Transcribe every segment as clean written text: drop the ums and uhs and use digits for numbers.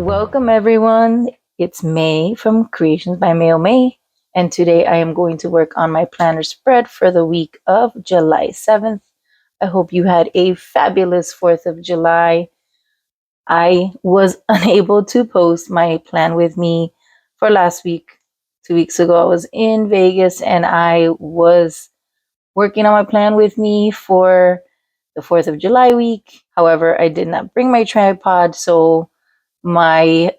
Welcome everyone. It's May from Creations by May, and today I am going to work on my planner spread for the week of July 7th. I hope you had a fabulous 4th of July. I was unable to post my plan with me for last week. 2 weeks ago, I was in Vegas and I was working on my plan with me for the 4th of July week. However, I did not bring my tripod, so my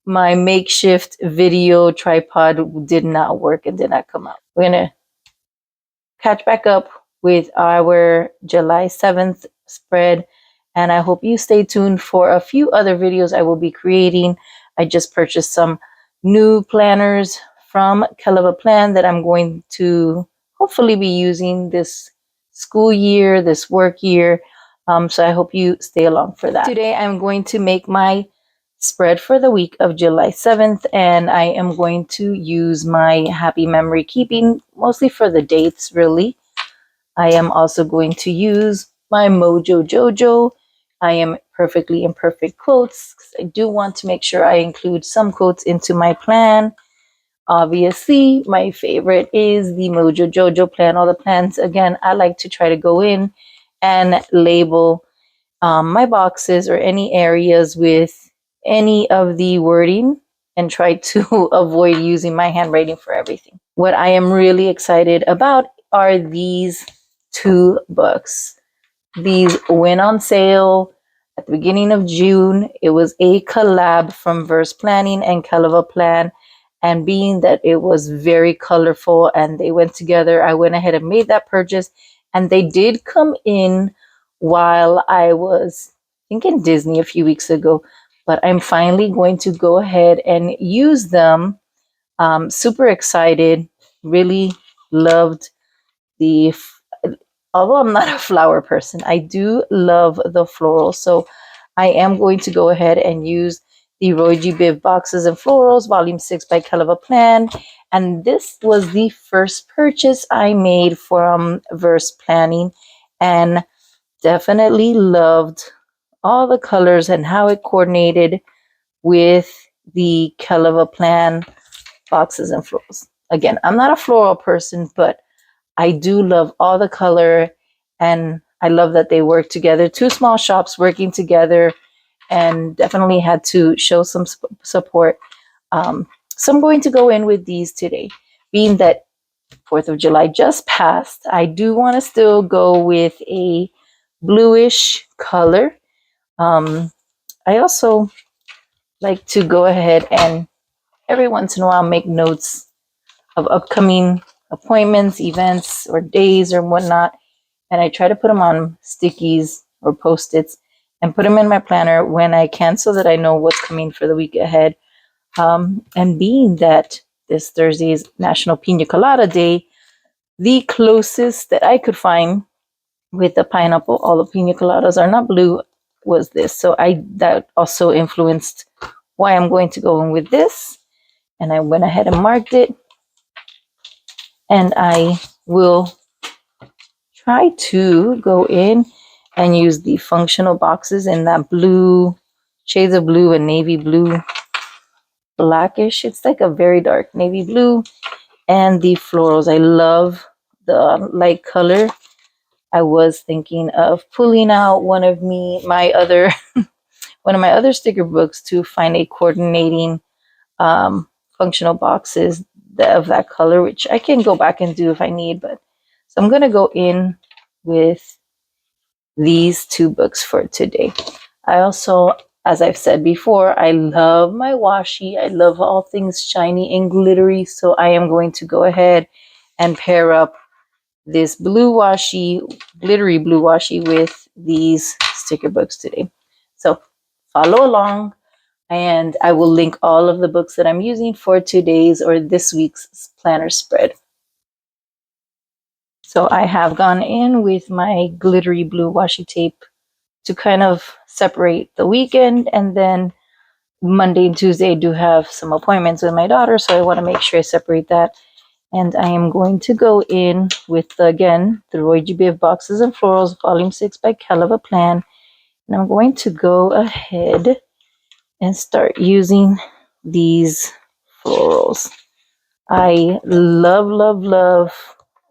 my makeshift video tripod did not work and did not come out. We're gonna catch back up with our July 7th spread, and I hope you stay tuned for a few other videos I will be creating. I just purchased some new planners from Kell Plan that I'm going to hopefully be using this school year, this work year. So I hope you stay along for that. Today I'm going to make my spread for the week of July 7th, and I am going to use my happy memory keeping mostly for the dates, really. I am also going to use my Mojo Jojo. I am perfectly imperfect quotes, 'cause I do want to make sure I include some quotes into my plan. Obviously, my favorite is the Mojo Jojo plan. All the plans, again, I like to try to go in and label my boxes or any areas with any of the wording and try to avoid using my handwriting for everything. What I am really excited about are these two books. These went on sale at the beginning of June. It was a collab from Verse Planning and Kell Plan. And being that it was very colorful and they went together, I went ahead and made that purchase. And they did come in while I was thinking Disney a few weeks ago, but I'm finally going to go ahead and use them. Super excited, really loved the, although I'm not a flower person, I do love the floral. So I am going to go ahead and use the ROYGBIV Boxes and Florals, Volume 6 by Kell Plan. And this was the first purchase I made from Verse Planning, and definitely loved all the colors and how it coordinated with the Kell Plan boxes and florals. Again, I'm not a floral person, but I do love all the color, and I love that they work together. Two small shops working together, and definitely had to show some support. So I'm going to go in with these today. Being that 4th of July just passed, I do want to still go with a bluish color. I also like to go ahead and every once in a while make notes of upcoming appointments, events, or days or whatnot. And I try to put them on stickies or Post-its and put them in my planner when I can so that I know what's coming for the week ahead. And being that this Thursday is National Pina Colada Day, the closest that I could find with the pineapple, all the pina coladas are not blue, was this. So that also influenced why I'm going to go in with this. And I went ahead and marked it. And I will try to go in and use the functional boxes in that blue, shades of blue and navy blue, blackish. It's like a very dark navy blue. And the florals. I love the light color. I was thinking of pulling out one of my other sticker books to find a coordinating functional boxes of that color, which I can go back and do if I need. But so I'm gonna go in with these two books for today. I also, as I've said before, I love my washi. I love all things shiny and glittery. So I am going to go ahead and pair up this blue washi, glittery blue washi, with these sticker books today. So follow along, and I will link all of the books that I'm using for today's or this week's planner spread. So I have gone in with my glittery blue washi tape to kind of separate the weekend, and then Monday and Tuesday I do have some appointments with my daughter, so I want to make sure I separate that. And I am going to go in with, again, the ROYGBIV Boxes and Florals, Volume 6 by Kell Plan. And I'm going to go ahead and start using these florals. I love, love, love.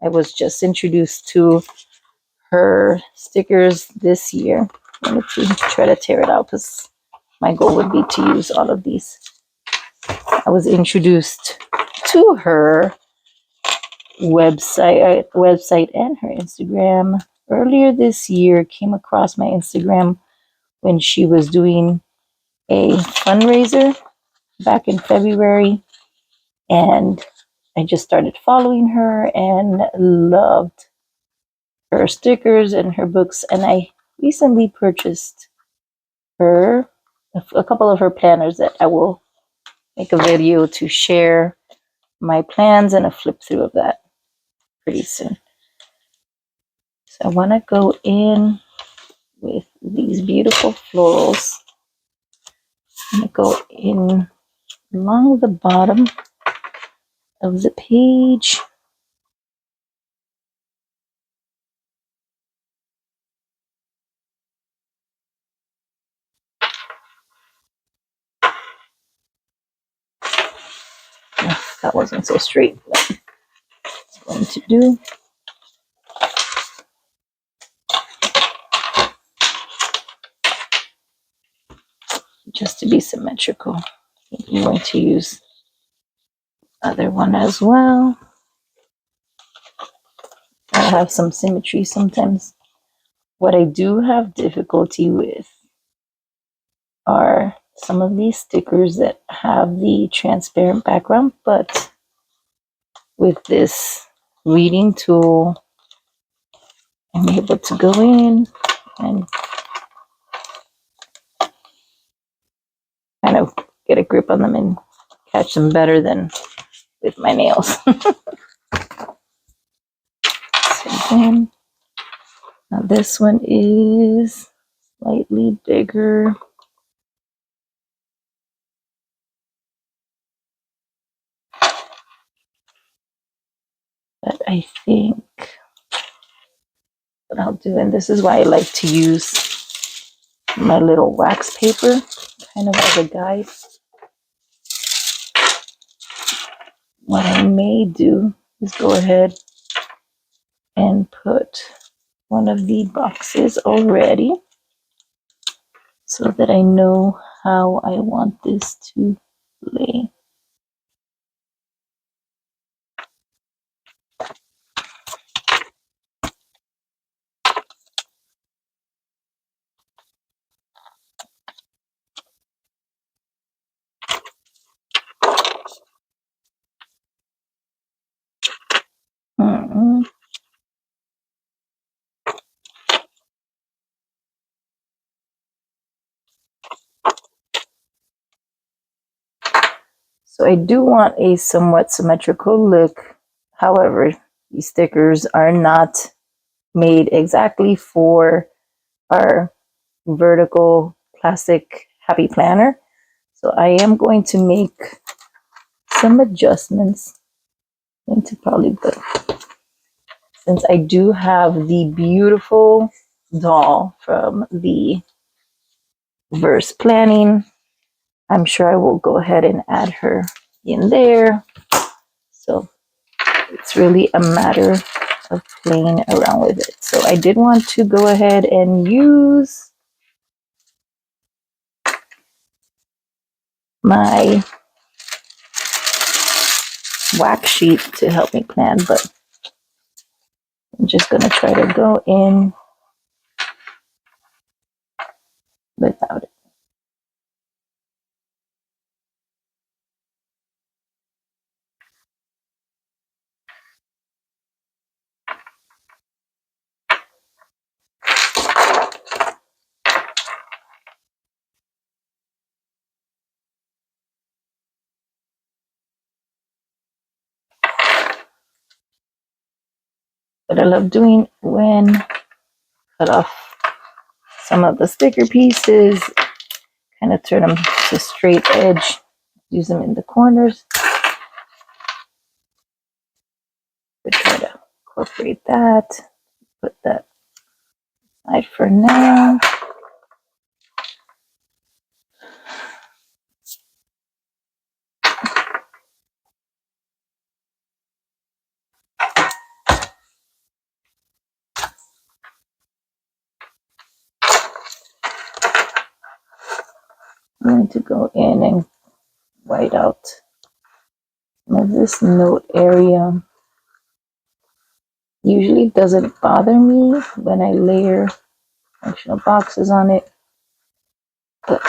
I was just introduced to her stickers this year. Let me try to tear it out because my goal would be to use all of these. I was introduced to her website and her Instagram earlier this year. Came across my Instagram when she was doing a fundraiser back in February, and I just started following her and loved her stickers and her books. And I recently purchased her a couple of her planners that I will make a video to share my plans and a flip through of that pretty soon. So I want to go in with these beautiful florals. I'm going to go in along the bottom of the page. That wasn't so straight, but it's going to do. Just to be symmetrical, I'm going to use other one as well. I have some symmetry sometimes. What I do have difficulty with are some of these stickers that have the transparent background, but with this reading tool, I'm able to go in and kind of get a grip on them and catch them better than with my nails. So then, now this one is slightly bigger. But I think what I'll do, and this is why I like to use my little wax paper kind of as a guide. What I may do is go ahead and put one of the boxes already so that I know how I want this to lay. So I do want a somewhat symmetrical look. However, these stickers are not made exactly for our vertical plastic happy planner. So I am going to make some adjustments. I'm going to probably put, since I do have the beautiful doll from the verse planning, I'm sure I will go ahead and add her in there. So it's really a matter of playing around with it. So I did want to go ahead and use my wax sheet to help me plan, but I'm just going to try to go in without it. What I love doing when cut off some of the sticker pieces, kind of turn them to straight edge, use them in the corners. But try to incorporate that, put that aside for now. I'm going to go in and white out this note area. Usually doesn't bother me when I layer functional boxes on it, but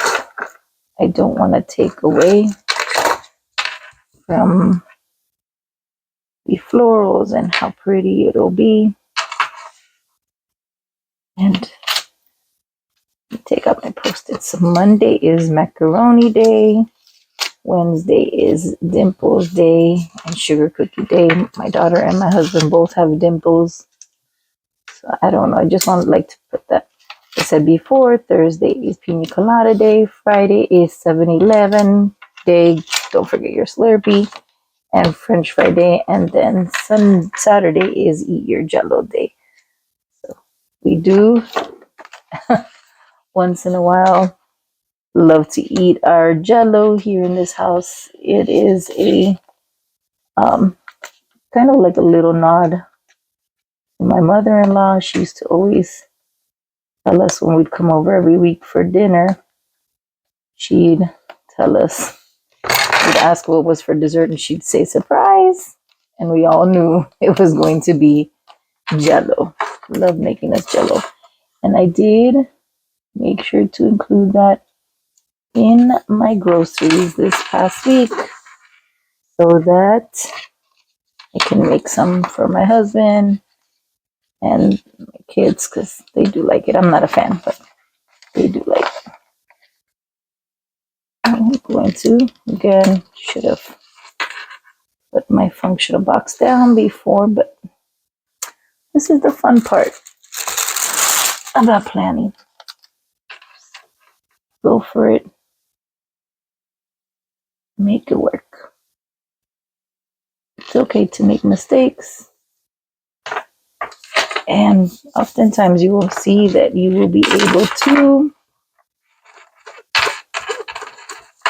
I don't want to take away from the florals and how pretty it'll be. And take out my post-its. So Monday is macaroni day. Wednesday is dimples day and sugar cookie day. My daughter and my husband both have dimples. So I don't know. I just want like to put that. I said before, Thursday is pina colada day. Friday is 7-Eleven day. Don't forget your Slurpee. And French fry day. And then Saturday is eat your jello day. So we do once in a while love to eat our jello here in this house. It is a kind of like a little nod to my mother-in-law. She used to always tell us when we'd come over every week for dinner, she'd tell us, we'd ask what was for dessert, and she'd say surprise, and we all knew it was going to be jello. Love making us jello. And I did make sure to include that in my groceries this past week so that I can make some for my husband and my kids because they do like it. I'm not a fan, but they do like it. I'm going to, again, should have put my functional box down before, but this is the fun part about planning. Go for it. Make it work. It's okay to make mistakes. And oftentimes you will see that you will be able to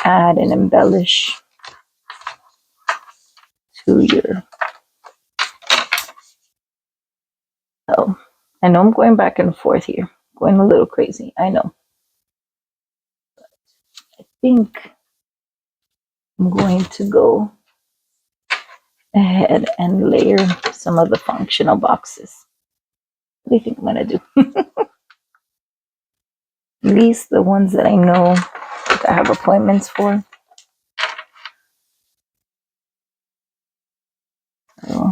add and embellish to your. Oh, I know I'm going back and forth here, going a little crazy. I know. I think I'm going to go ahead and layer some of the functional boxes. What do you think I'm going to do? At least the ones that I know that I have appointments for. So,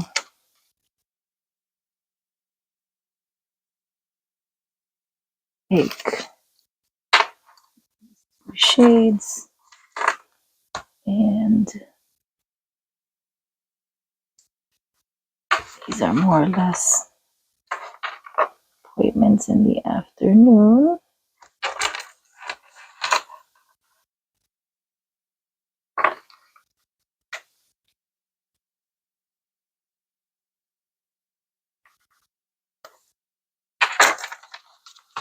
take shades and these are more or less appointments in the afternoon.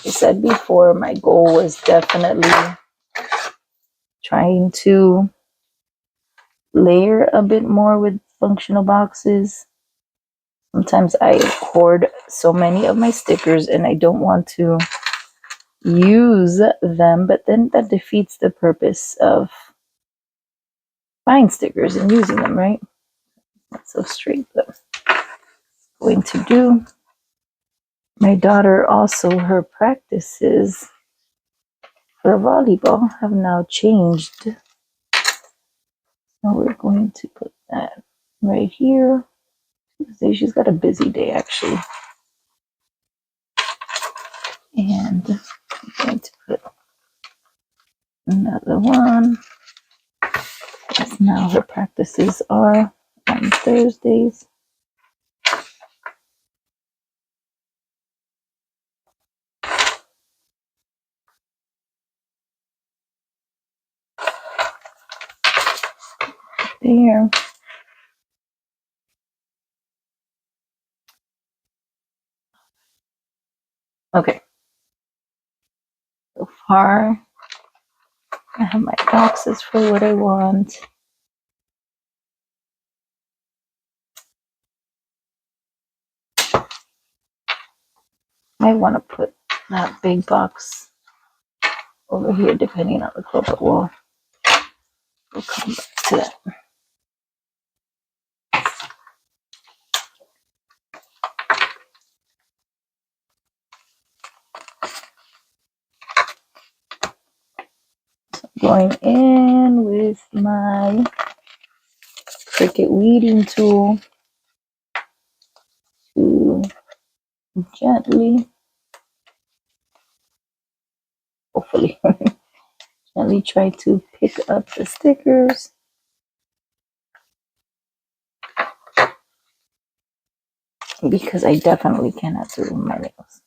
I said before, my goal was definitely trying to layer a bit more with functional boxes. Sometimes I hoard so many of my stickers and I don't want to use them, but then that defeats the purpose of buying stickers and using them, right? Not so straight, but going to do. My daughter also, her practices for volleyball have now changed. So we're going to put that right here. Tuesday, she's got a busy day actually. And I'm going to put another one. Because now her practices are on Thursdays. There. Okay. So far, I have my boxes for what I want. I want to put that big box over here depending on the quilt, but we'll come back to that. Going in with my Cricut weeding tool to gently, hopefully, gently try to pick up the stickers. Because I definitely cannot do my nails.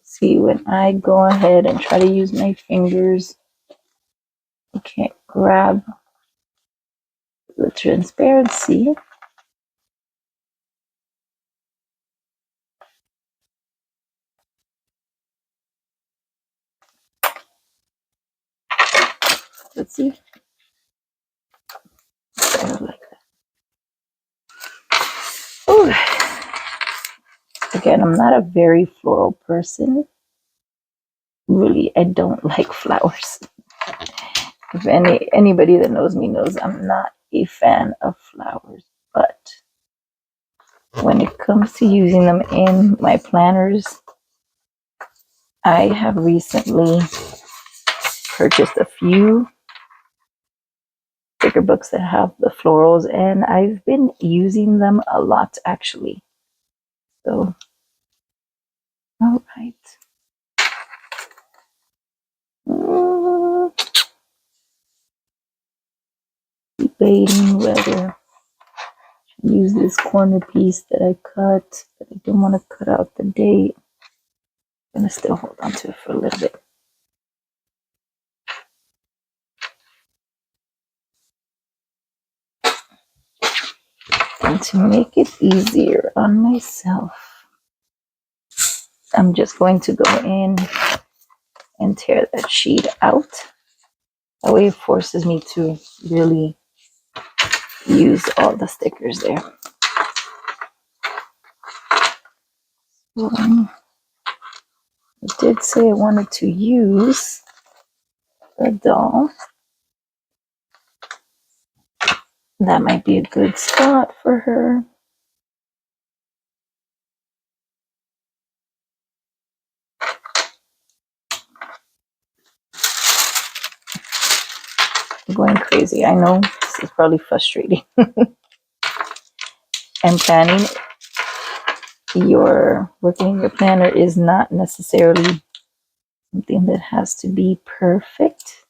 See, when I go ahead and try to use my fingers, I can't grab the transparency. Let's see. Kind of like that. Ooh. Again, I'm not a very floral person. Really, I don't like flowers. If anybody that knows me knows I'm not a fan of flowers, but when it comes to using them in my planners, I have recently purchased a few sticker books that have the florals, and I've been using them a lot actually. So, all right. Debating whether to use this corner piece that I cut, but I don't want to cut out the date. I'm gonna still hold on to it for a little bit. And to make it easier on myself, I'm just going to go in and tear that sheet out. That way it forces me to really use all the stickers there. I did say I wanted to use the doll. That might be a good spot for her. I'm going crazy. I know this is probably frustrating. And planning working in your planner is not necessarily something that has to be perfect,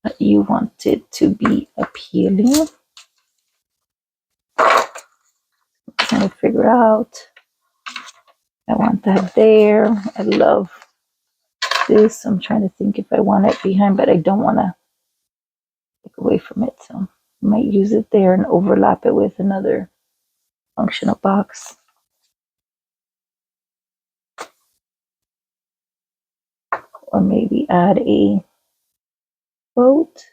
but you want it to be appealing. Trying to figure out, I want that there. I love this. I'm trying to think if I want it behind, but I don't want to take away from it. So I might use it there and overlap it with another functional box. Or maybe add a quote.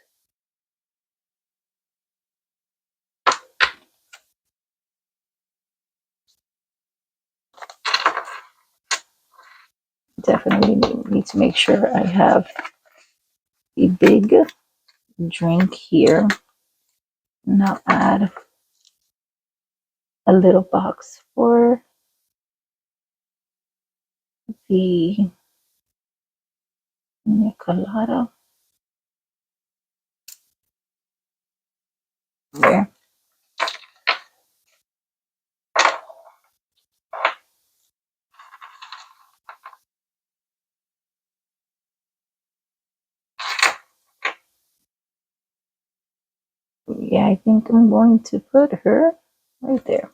Definitely need to make sure I have a big drink here. And I'll add a little box for the colada. There. Yeah, I think I'm going to put her right there.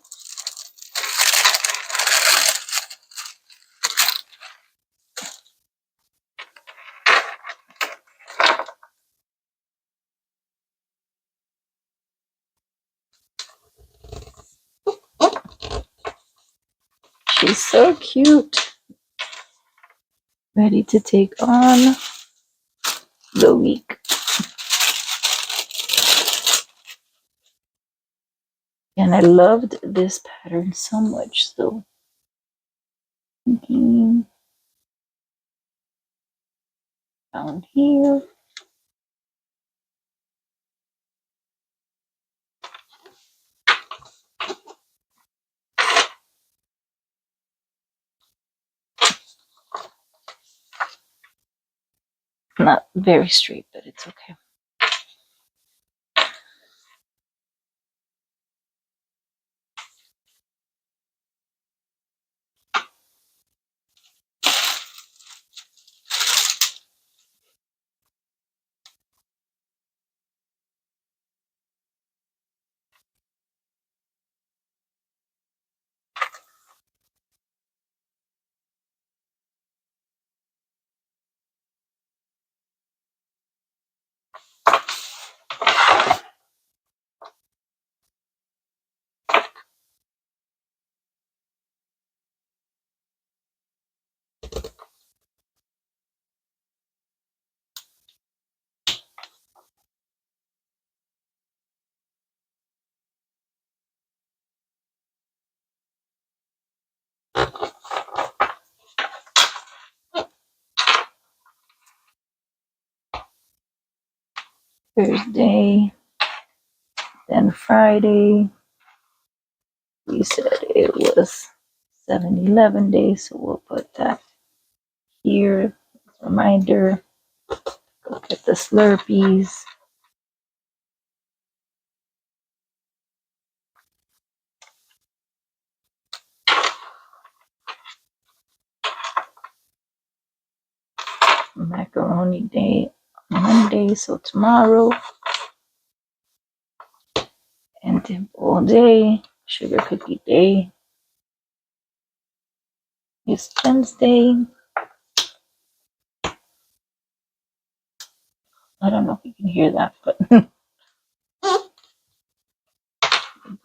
She's so cute. Ready to take on the week. And I loved this pattern so much. So thinking down here. Not very straight, but it's okay. Thursday, then Friday. We said it was 7-Eleven day, so we'll put that here. Reminder, go get the Slurpees. Macaroni day on Monday, so tomorrow. And dimple day, sugar cookie day is Wednesday. I don't know if you can hear that, but the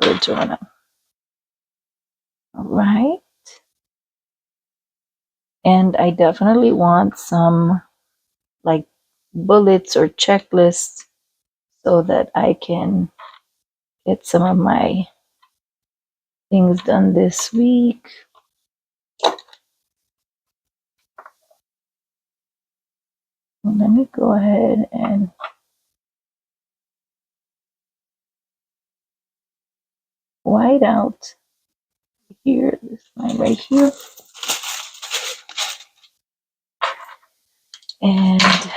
birds are on. All right. And I definitely want some like bullets or checklists so that I can get some of my things done this week. Let me go ahead and white out here, this line right here. And I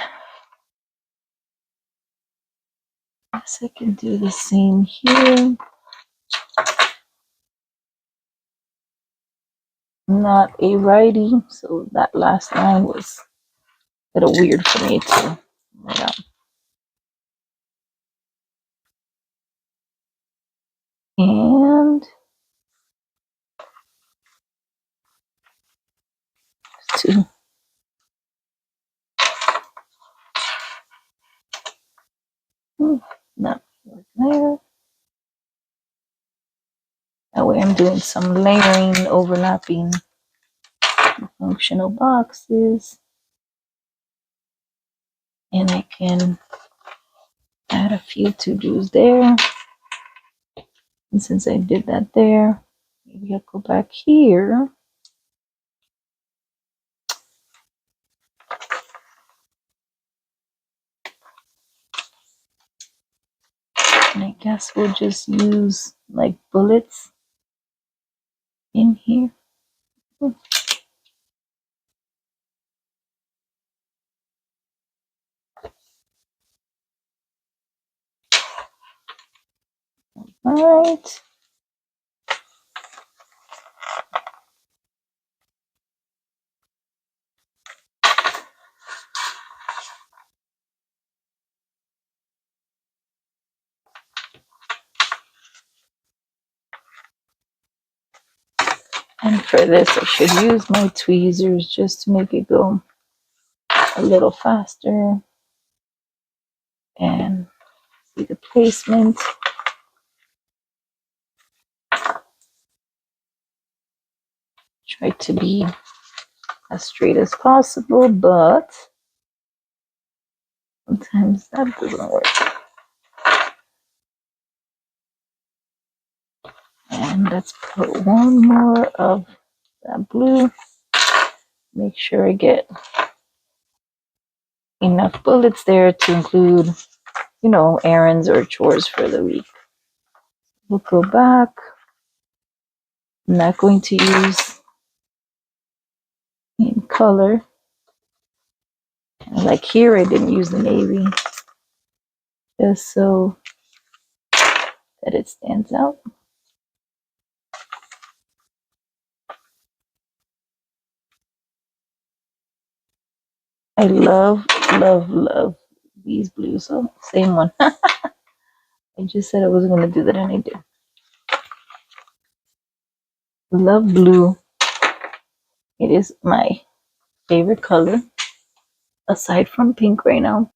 guess I can do the same here. Not a righty, so that last line was a little weird for me to write out. And two. Not there. That way I'm doing some layering, overlapping functional boxes. And I can add a few to-dos there. And since I did that there, maybe I'll go back here. And I guess we'll just use like bullets in here. All right. And for this, I should use my tweezers just to make it go a little faster. And see the placement. Try to be as straight as possible, but sometimes that doesn't work. And let's put one more of that blue. Make sure I get enough bullets there to include, you know, errands or chores for the week. We'll go back. I'm not going to use in color. Like here, I didn't use the navy just so that it stands out. I love, love, love these blues. So same one. I just said I wasn't going to do that and I did. Love blue. It is my favorite color aside from pink right now.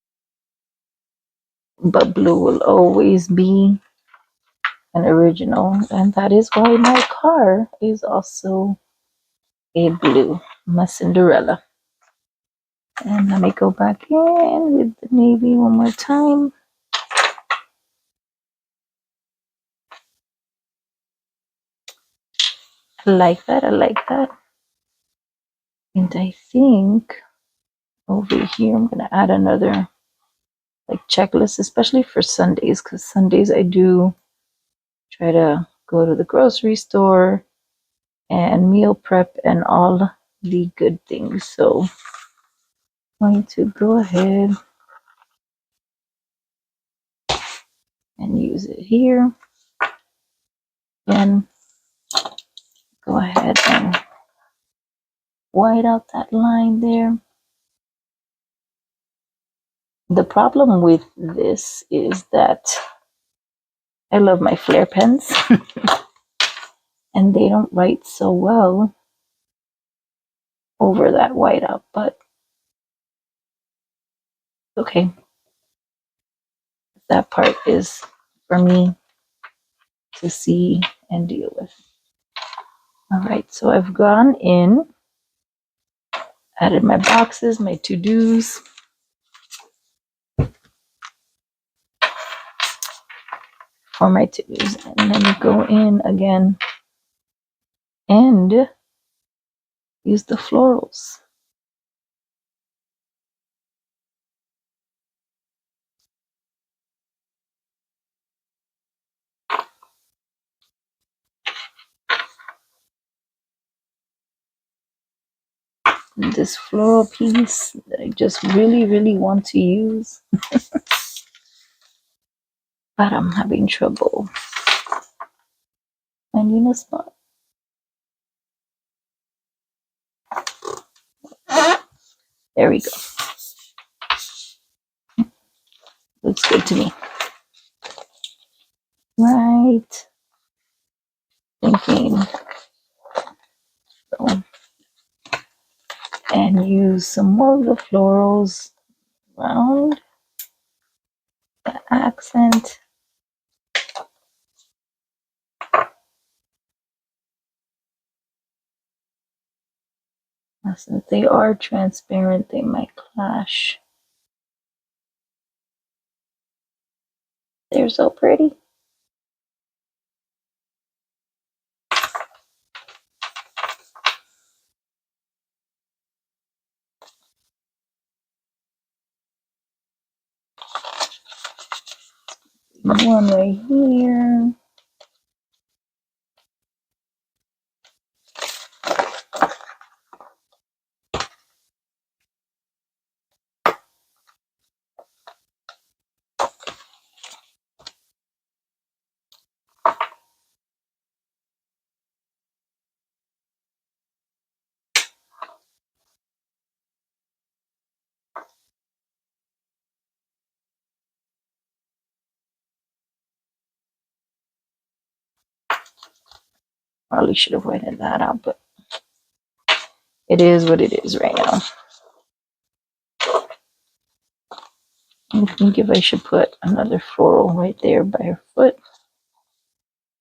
But blue will always be an original, and that is why my car is also a blue, my Cinderella. And let me go back in with the navy one more time. I like that, I like that. And I think over here I'm gonna add another like checklist, especially for Sundays, because Sundays I do try to go to the grocery store and meal prep and all the good things. So I'm going to go ahead and use it here. Then go ahead and white out that line there. The problem with this is that I love my Flair pens and they don't write so well over that whiteout, but okay. That part is for me to see and deal with. All right, so I've gone in, added my boxes, my to-dos. For my to-dos, and then go in again and use the florals. And this floral piece that I just really, really want to use, but I'm having trouble finding a spot. There we go. Looks good to me. Right. Thinking. So, and use some more of the florals around the accent. Since they are transparent, they might clash. They're so pretty. One right here. Probably should have whited that out, but it is what it is right now. I think if I should put another floral right there by her foot,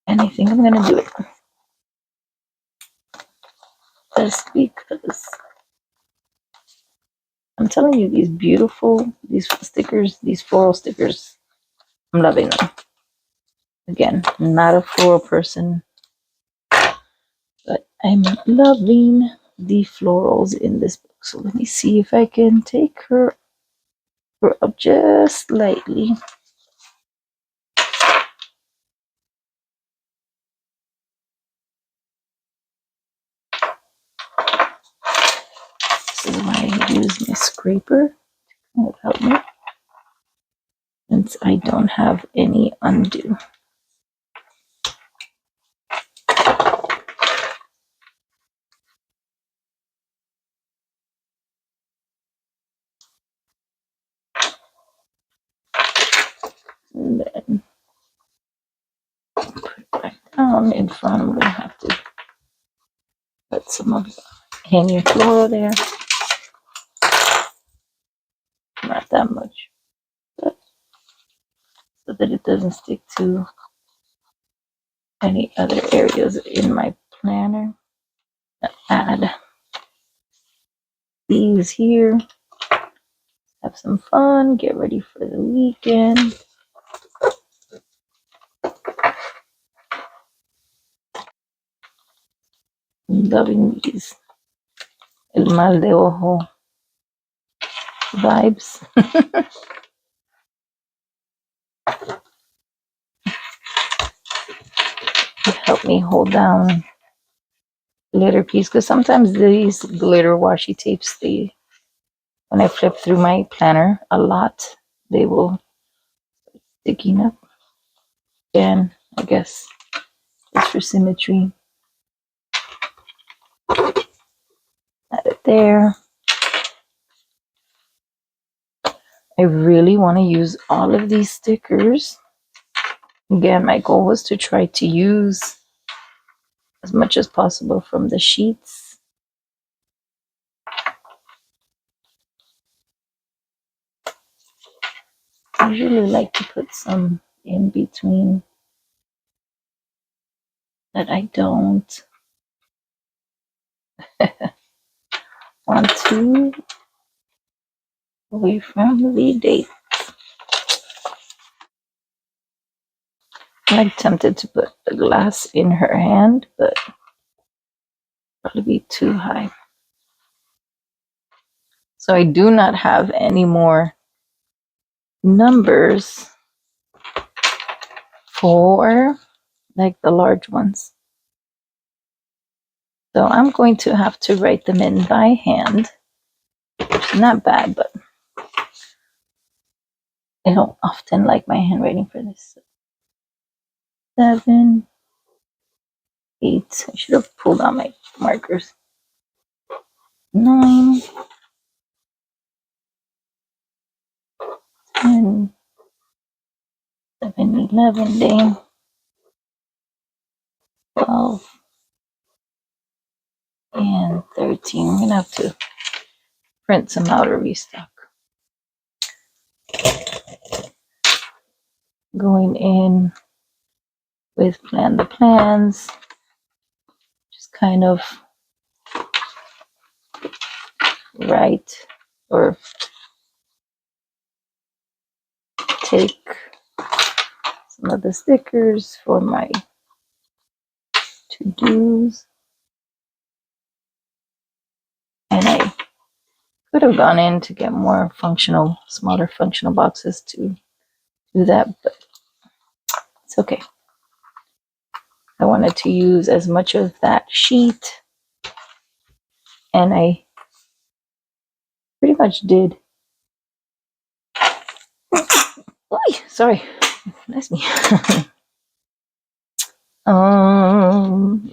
and I think I'm going to do it. just because I'm telling you, these stickers, these floral stickers, I'm loving them. Again, not a floral person, but I'm loving the florals in this book. So let me see if I can take her up just slightly. This is why I use my scraper to help me, since I don't have any undo. And then put it back down in front. I'm going to have to put some of the hanging floral there. Not that much, but so that it doesn't stick to any other areas in my planner. Add these here. Have some fun. Get ready for the weekend. I'm loving these El Mal de Ojo vibes. Help me hold down glitter piece, because sometimes these glitter washi tapes, when I flip through my planner a lot, they will sticking up. And I guess just for symmetry, add it there. I really want to use all of these stickers. Again, my goal was to try to use as much as possible from the sheets. I usually like to put some in between, but I don't want to away from the date. I'm like tempted to put the glass in her hand, but probably be too high. So I do not have any more numbers for like the large ones. So I'm going to have to write them in by hand, which is not bad, but I don't often like my handwriting for this. 7, 8. I should have pulled out my markers. 9, 10, 11, 11 day. 12 and 13. I'm gonna have to print some out or restock. Going in with plan the plans, just kind of write or take some of the stickers for my to-dos. And I could have gone in to get more functional, smaller functional boxes to do that, but it's okay. I wanted to use as much of that sheet, and I pretty much did. Oy, sorry, that's me.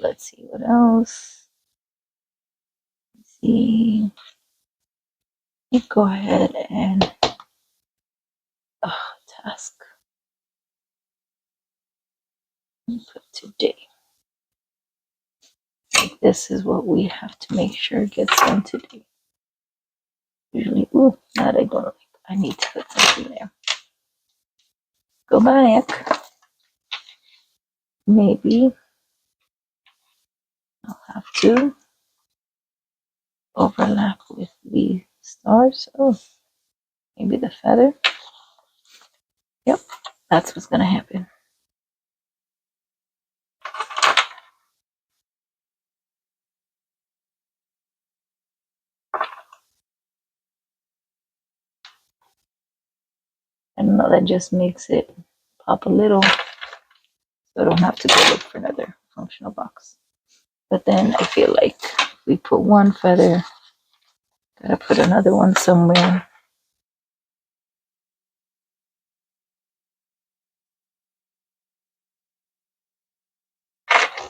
Let's see what else. Let's see. Let me go ahead and task. Put today. This is what we have to make sure gets done today. Usually, that I don't like. I need to put something there. Go back. Maybe I'll have to overlap with the stars. Oh, maybe the feather. Yep, that's what's gonna happen. I don't know, that just makes it pop a little, so I don't have to go look for another functional box. But then I feel like if we put one feather, gotta put another one somewhere.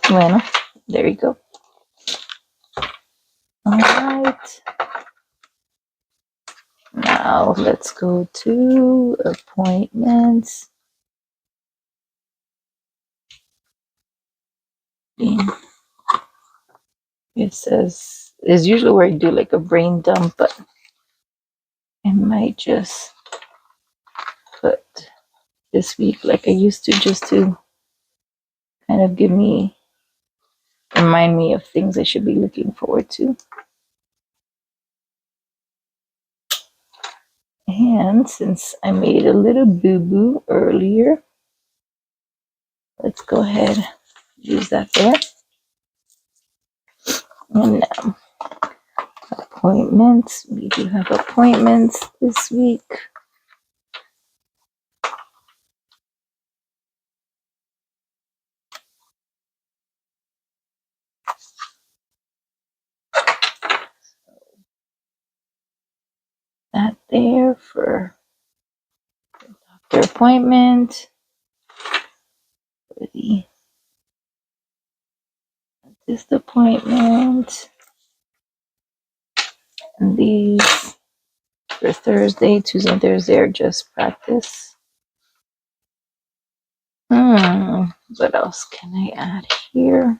Bueno, there you go. All right. Now let's go to appointments. It says, is usually where I do like a brain dump, but I might just put this week like I used to, just to kind of remind me of things I should be looking forward to. And since I made a little boo-boo earlier, let's go ahead and use that there. And now, appointments. We do have appointments this week. That there for the doctor appointment. For the dentist appointment. And these for Thursday, Tuesday, and Thursday are just practice. What else can I add here?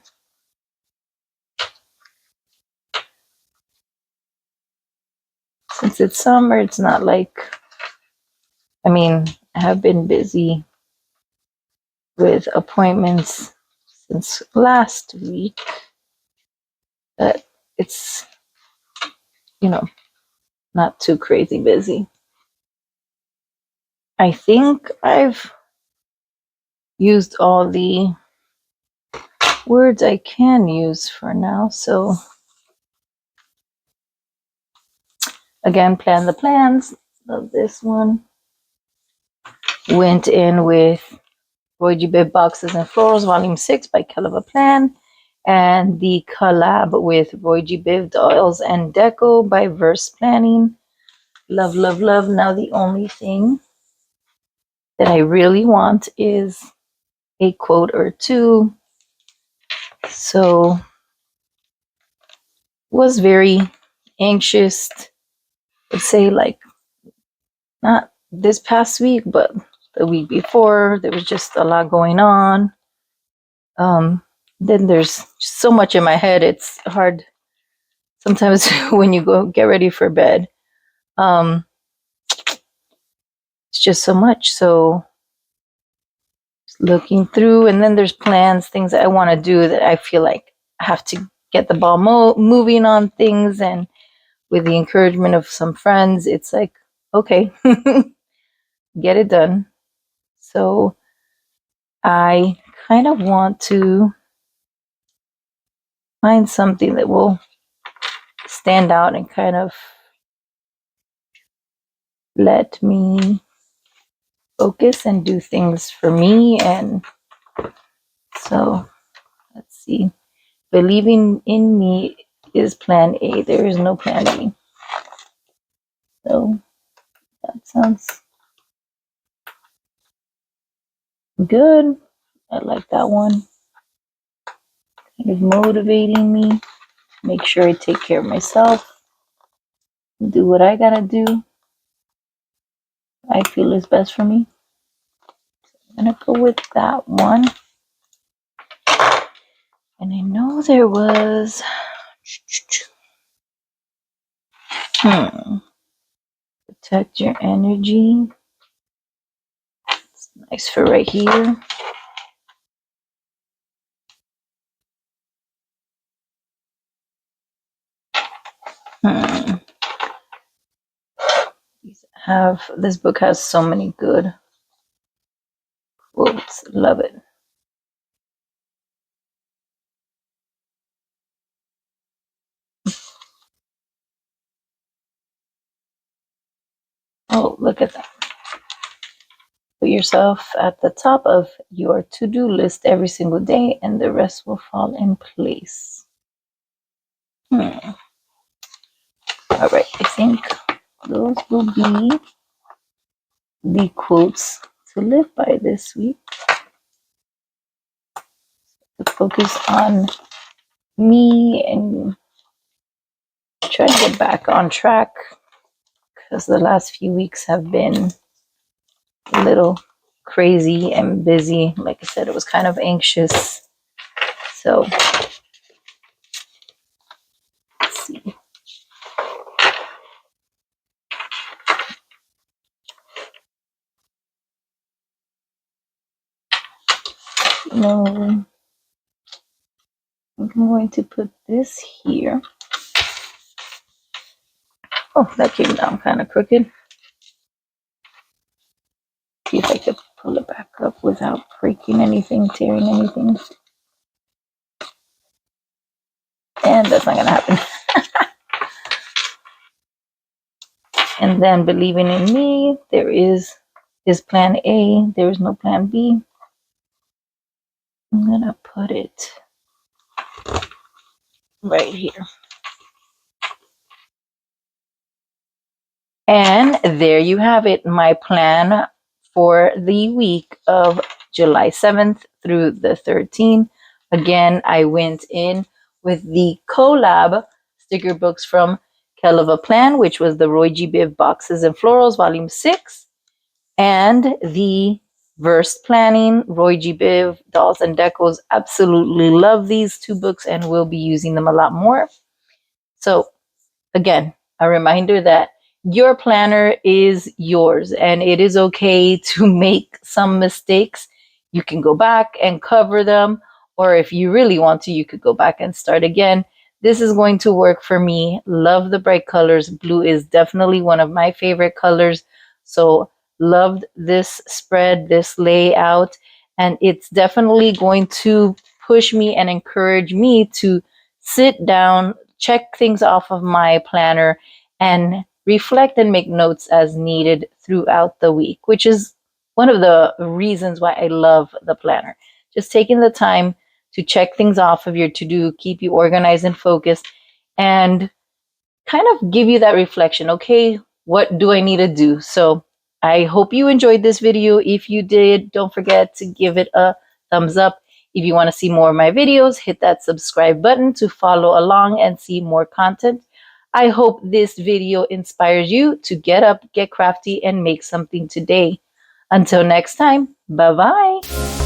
Since it's summer, it's not like, I mean, I have been busy with appointments since last week, but it's, not too crazy busy. I think I've used all the words I can use for now. So again, plan the plans of this one. Went in with ROYGBIV Boxes and Florals, Volume 6 by Kell of a Plan, and the collab with ROYGBIV Oils and Deco by Verse Planning. Love, love, love. Now the only thing that I really want is a quote or two. So was very anxious. I'd say like not this past week, but the week before. There was just a lot going on. Then there's so much in my head. It's hard sometimes when you go get ready for bed. It's just so much. So looking through, and then there's plans, things that I want to do that I feel like I have to get the ball moving on things. And with the encouragement of some friends, it's like, okay, get it done. So I kind of want to find something that will stand out and kind of let me focus and do things for me. And so let's see. Believing in me is plan A. There is no plan B. So that sounds good. I like that one. Kind of motivating me. Make sure I take care of myself. Do what I gotta do. I feel is best for me. I'm gonna go with that one. And I know there was protect your energy. It's nice for right here. This book has so many good quotes. Love it. Oh, look at that. Put yourself at the top of your to-do list every single day and the rest will fall in place. All right, I think those will be the quotes to live by this week. To focus on me and try to get back on track because the last few weeks have been a little crazy and busy. Like I said, it was kind of anxious. So let's see. No, I'm going to put this here. Oh, that came down kind of crooked. See if I could pull it back up without breaking anything, tearing anything. And that's not going to happen. And then believing in me, there is plan A. There is no plan B. I'm going to put it right here. And there you have it, my plan for the week of July 7th through the 13th. Again, I went in with the collab sticker books from Kell of a Plan, which was the ROYGBIV Boxes and Florals, Volume 6, and the Verse Planning, ROYGBIV Dolls and Decos. Absolutely love these two books and will be using them a lot more. So again, a reminder that your planner is yours and it is okay to make some mistakes. You can go back and cover them, or if you really want to, you could go back and start again. This is going to work for me. Love the bright colors. Blue is definitely one of my favorite colors. So loved this spread, this layout, and it's definitely going to push me and encourage me to sit down, check things off of my planner, and reflect and make notes as needed throughout the week, which is one of the reasons why I love the planner. Just taking the time to check things off of your to-do, keep you organized and focused, and kind of give you that reflection. Okay, what do I need to do? So I hope you enjoyed this video. If you did, don't forget to give it a thumbs up. If you want to see more of my videos, hit that subscribe button to follow along and see more content. I hope this video inspires you to get up, get crafty, and make something today. Until next time, bye-bye.